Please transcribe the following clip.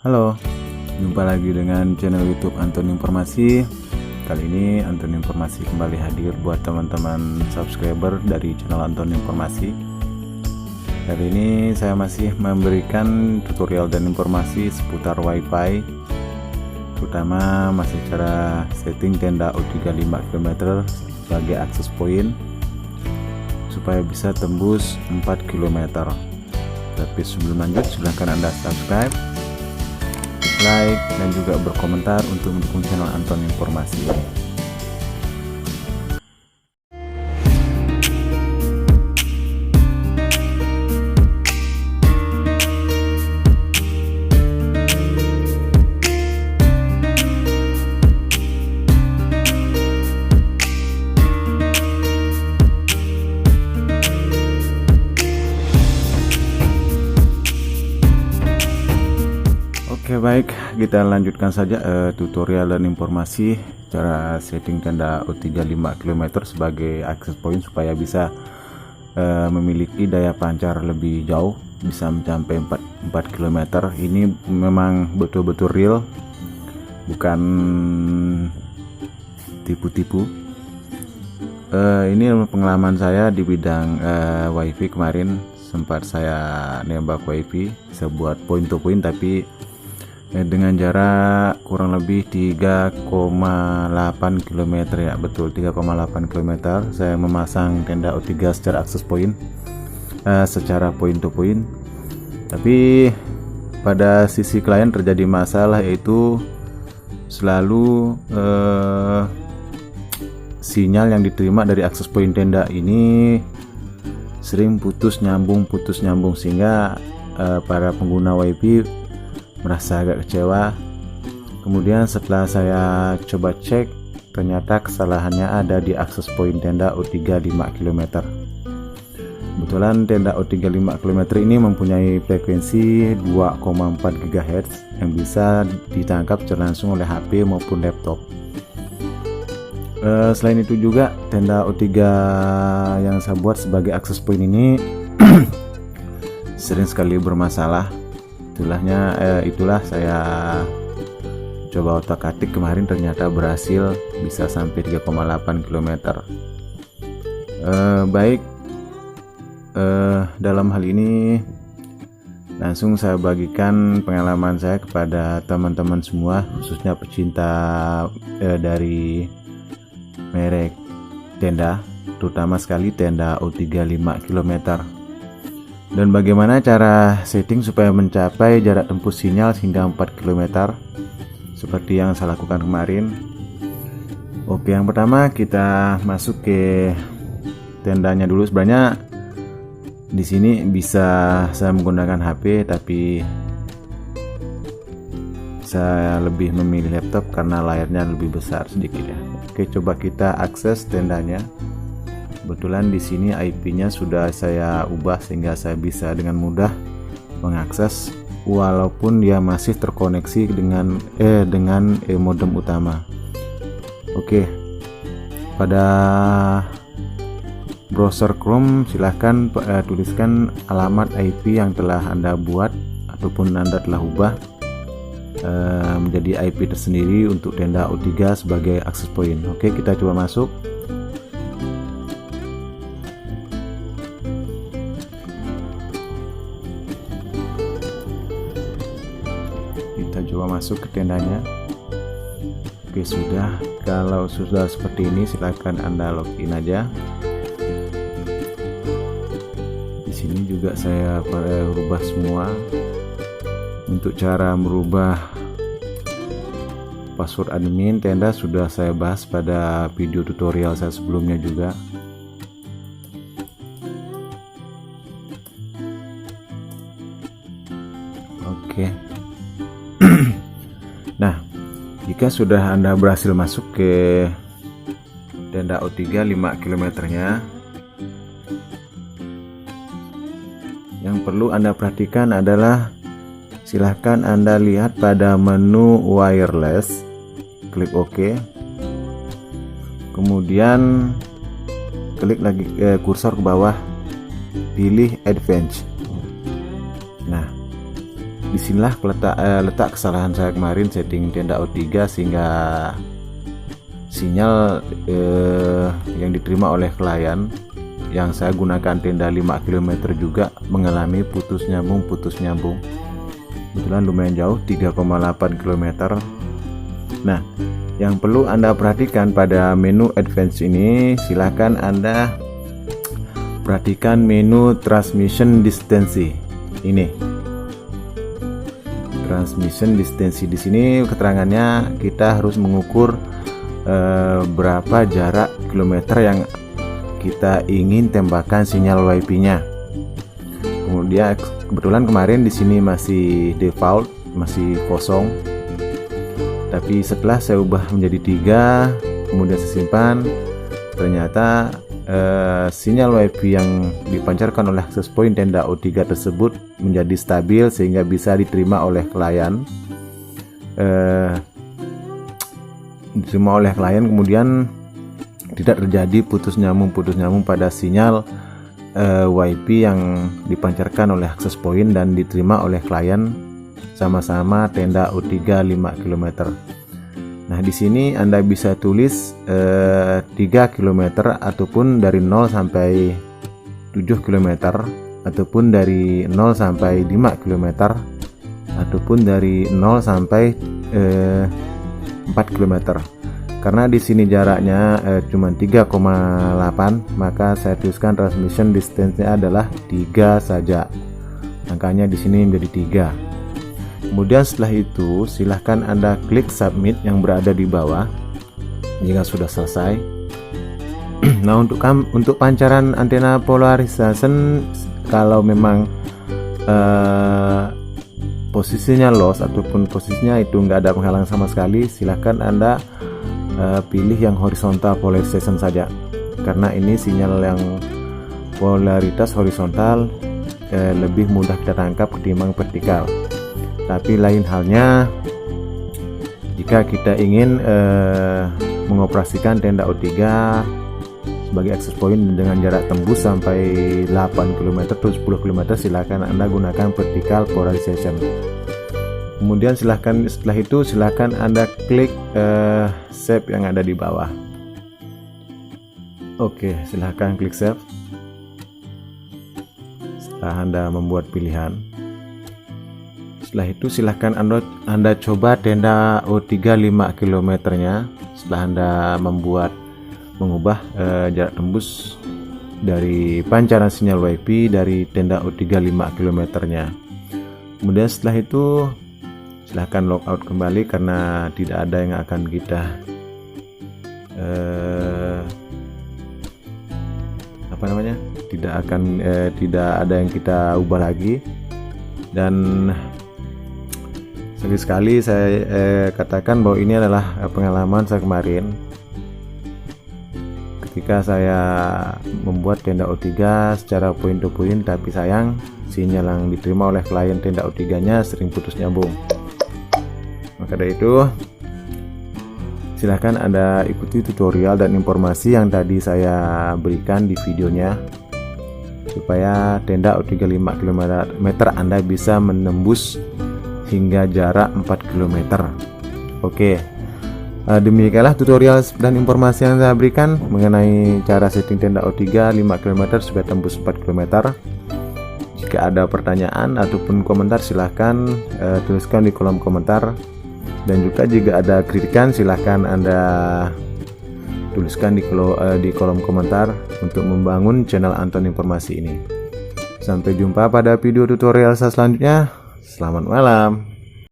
Halo, jumpa lagi dengan channel YouTube Anton Informasi. Kali ini Anton Informasi kembali hadir buat teman-teman subscriber dari channel Anton Informasi. Kali ini saya masih memberikan tutorial dan informasi seputar WiFi, terutama masih cara setting tenda O35 km sebagai akses point supaya bisa tembus 4 km. Tapi sebelum lanjut, silahkan Anda subscribe, like, dan juga berkomentar untuk mendukung channel Anton Informasi ini. Oke, baik, kita lanjutkan saja tutorial dan informasi cara setting tenda O35 km sebagai access point supaya bisa memiliki daya pancar lebih jauh, bisa mencapai 4 km. Ini memang betul-betul real, bukan tipu-tipu. Ini pengalaman saya di bidang wifi. Kemarin sempat saya nembak wifi, saya buat point to point, tapi dengan jarak kurang lebih 3,8 km ya, betul 3,8 km. Saya memasang tenda O3 secara akses point, secara point to point, tapi pada sisi klien terjadi masalah, yaitu selalu sinyal yang diterima dari akses point tenda ini sering putus nyambung, sehingga para pengguna wifi merasa agak kecewa. Kemudian setelah saya coba cek, ternyata kesalahannya ada di akses point tenda O35 km. Kebetulan tenda O35 km ini mempunyai frekuensi 2,4 GHz yang bisa ditangkap secara langsung oleh HP maupun laptop. Selain itu juga tenda O3 yang saya buat sebagai akses point ini sering sekali bermasalah. Itulah saya coba otak-atik kemarin, ternyata berhasil, bisa sampai 3,8 km. Baik, dalam hal ini langsung saya bagikan pengalaman saya kepada teman-teman semua, khususnya pecinta dari merek tenda, terutama sekali tenda O35 km. Dan bagaimana cara setting supaya mencapai jarak tempuh sinyal hingga 4 km seperti yang saya lakukan kemarin. Oke, yang pertama kita masuk ke tendanya dulu. Sebenarnya di sini bisa saya menggunakan HP, tapi saya lebih memilih laptop karena layarnya lebih besar sedikit ya. Oke, coba kita akses tendanya. Kebetulan di sini IP-nya sudah saya ubah sehingga saya bisa dengan mudah mengakses walaupun dia masih terkoneksi dengan modem utama. Oke, pada browser Chrome silahkan tuliskan alamat IP yang telah Anda buat ataupun Anda telah ubah menjadi IP tersendiri untuk tenda O3 sebagai access point. Oke, kita coba masuk. Kita coba masuk ke tendanya. Oke, sudah. Kalau sudah seperti ini, silakan Anda login aja. Di sini juga saya rubah semua. Untuk cara merubah password admin tenda sudah saya bahas pada video tutorial saya sebelumnya juga. Oke. Nah, jika sudah Anda berhasil masuk ke tenda O3 5 km nya, yang perlu Anda perhatikan adalah silahkan Anda lihat pada menu wireless, klik OK, kemudian klik lagi kursor ke bawah, pilih advanced. Nah, disinilah letak kesalahan saya kemarin setting tenda O3 sehingga sinyal yang diterima oleh klien yang saya gunakan tenda 5 km juga mengalami putus nyambung. Kebetulan lumayan jauh, 3,8 km. Nah, yang perlu Anda perhatikan pada menu advance ini, silahkan Anda perhatikan menu transmission distance ini. Transmission distance di sini keterangannya kita harus mengukur berapa jarak kilometer yang kita ingin tembakan sinyal WiFi-nya. Kemudian kebetulan kemarin di sini masih default, masih kosong. Tapi setelah saya ubah menjadi 3, kemudian saya simpan, ternyata sinyal WiFi yang dipancarkan oleh akses point tenda O3 tersebut menjadi stabil sehingga bisa diterima oleh klien. Kemudian tidak terjadi putus nyambung pada sinyal WiFi yang dipancarkan oleh akses point dan diterima oleh klien sama-sama tenda O3 5 km. Nah, di sini Anda bisa tulis 3 km ataupun dari 0 sampai 7 km ataupun dari 0 sampai 5 km ataupun dari 0 sampai 4 km. Karena di sini jaraknya cuma 3,8, maka saya tuliskan transmission distance-nya adalah 3 saja. Angkanya di sini menjadi 3. Kemudian setelah itu silahkan Anda klik submit yang berada di bawah jika sudah selesai. Nah, untuk pancaran antena polarization, kalau memang posisinya lost ataupun posisinya itu nggak ada penghalang sama sekali, silahkan Anda pilih yang horizontal polarization saja, karena ini sinyal yang polaritas horizontal lebih mudah kita tangkap ketimbang vertikal. Tapi lain halnya jika kita ingin mengoperasikan tenda O3 sebagai access point dengan jarak tembus sampai 8 km atau 10 km, silahkan Anda gunakan vertical polarization. Kemudian setelah itu silahkan Anda klik save yang ada di bawah. Oke, silahkan klik save. Setelah Anda membuat pilihan, setelah itu silahkan Anda coba tenda O3 5 km nya. Setelah Anda mengubah jarak tembus dari pancaran sinyal WiFi dari tenda O3 5 km nya. Kemudian setelah itu silahkan logout kembali karena tidak ada yang akan kita tidak ada yang kita ubah lagi. Dan sekali saya katakan bahwa ini adalah pengalaman saya kemarin ketika saya membuat tenda O3 secara point to point, tapi sayang sinyal yang diterima oleh klien tenda O3 nya sering putus nyambung. Maka dari itu silahkan Anda ikuti tutorial dan informasi yang tadi saya berikan di videonya supaya tenda O3 5 km Anda bisa menembus hingga jarak 4 km. Oke, demikianlah tutorial dan informasi yang saya berikan mengenai cara setting tenda O3 5 km supaya tembus 4 km. Jika ada pertanyaan ataupun komentar silahkan tuliskan di kolom komentar. Dan juga jika ada kritikan silahkan Anda tuliskan di kolom komentar untuk membangun channel Anton Informasi ini. Sampai jumpa pada video tutorial saya selanjutnya. Selamat malam.